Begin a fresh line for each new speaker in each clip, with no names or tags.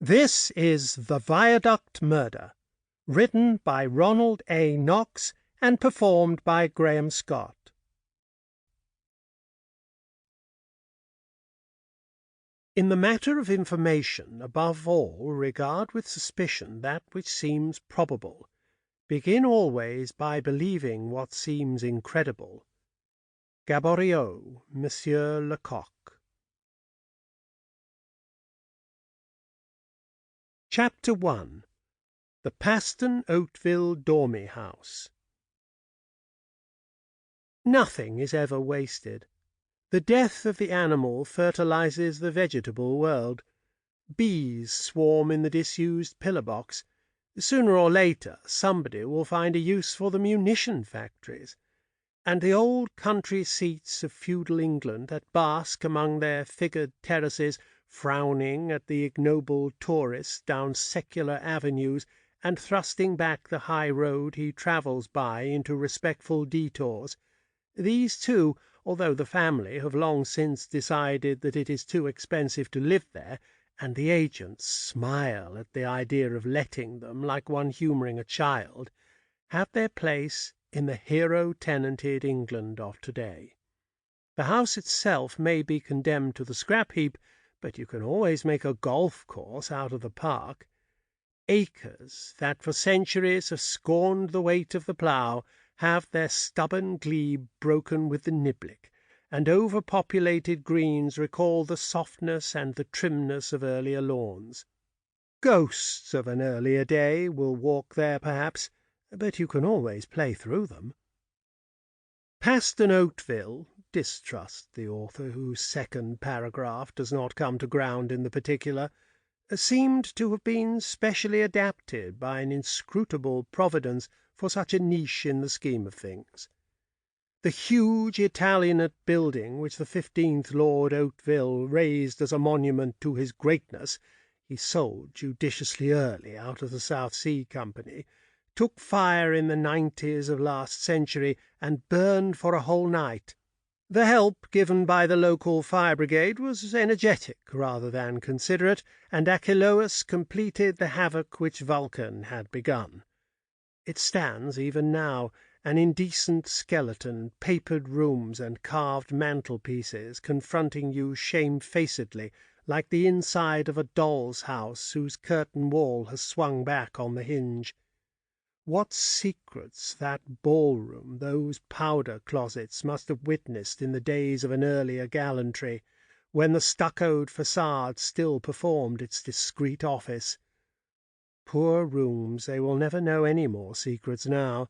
This is The Viaduct Murder, written by Ronald A. Knox and performed by Graham Scott. In the matter of information, above all, regard with suspicion that which seems probable. Begin always by believing what seems incredible. Gaboriau, Monsieur Lecoq. Chapter 1. The Paston Oatvile Dormy House. Nothing is ever wasted. The death of the animal fertilizes the vegetable world. Bees swarm in the disused pillar-box. Sooner or later somebody will find a use for the munition factories, and the old country seats of feudal England that bask among their figured terraces, frowning at the ignoble tourist down secular avenues and thrusting back the high road he travels by into respectful detours. These, too, although the family have long since decided that it is too expensive to live there, and the agents smile at the idea of letting them like one humoring a child, have their place in the hero-tenanted England of today. The house itself may be condemned to the scrap-heap, but you can always make a golf course out of the park. Acres that for centuries have scorned the weight of the plough have their stubborn glebe broken with the niblick, and overpopulated greens recall the softness and the trimness of earlier lawns. Ghosts of an earlier day will walk there perhaps, but you can always play through them. Paston Oatvile, distrust the author whose second paragraph does not come to ground in the particular, seemed to have been specially adapted by an inscrutable providence for such a niche in the scheme of things. The huge Italianate building which the 15th Lord Oatville raised as a monument to his greatness he sold judiciously early out of the South Sea Company, took fire in the 90s of last century and burned for a whole night. The help given by the local fire brigade was energetic rather than considerate, and Achilleus completed the havoc which Vulcan had begun. It stands even now, an indecent skeleton, papered rooms and carved mantelpieces confronting you shamefacedly, like the inside of a doll's house whose curtain wall has swung back on the hinge. What secrets that ballroom, those powder closets, must have witnessed in the days of an earlier gallantry, when the stuccoed facade still performed its discreet office. Poor rooms, they will never know any more secrets now.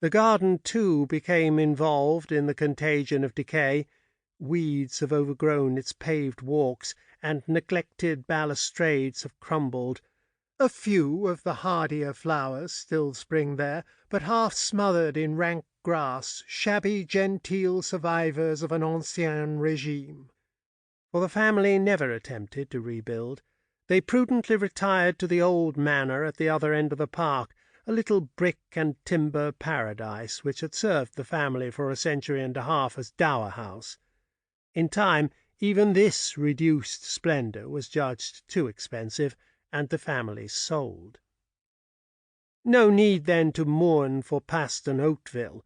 The garden, too, became involved in the contagion of decay. Weeds have overgrown its paved walks, and neglected balustrades have crumbled. A few of the hardier flowers still spring there, but half smothered in rank grass, shabby genteel survivors of an ancien regime. For the family never attempted to rebuild. They prudently retired to the old manor at the other end of the park, a little brick and timber paradise which had served the family for a century and a half as dower house. In time, even this reduced splendor was judged too expensive, and the family sold. No need, then, to mourn for Paston Oatville.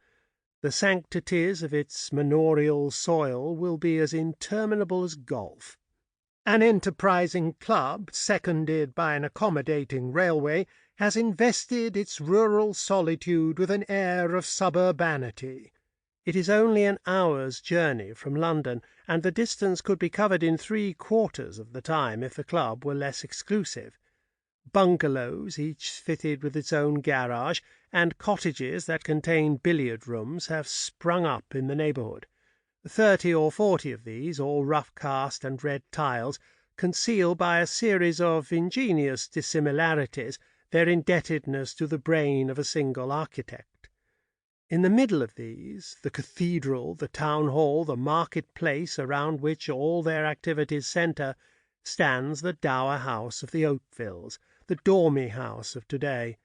The sanctities of its manorial soil will be as interminable as golf. An enterprising club, seconded by an accommodating railway, has invested its rural solitude with an air of suburbanity. It is only an hour's journey from London, and the distance could be covered in 3/4 of the time if the club were less exclusive. Bungalows, each fitted with its own garage, and cottages that contain billiard rooms have sprung up in the neighbourhood. 30 or 40 of these, all rough cast and red tiles, conceal by a series of ingenious dissimilarities their indebtedness to the brain of a single architect. In the middle of these, the cathedral, the town hall, the market-place around which all their activities centre, stands the dower house of the Oatvilles, the dormy house of today.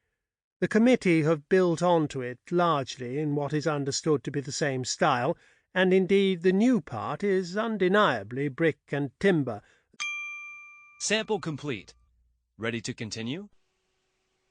The committee have built on to it largely in what is understood to be the same style, and indeed the new part is undeniably brick and timber.
Sample complete. Ready to continue?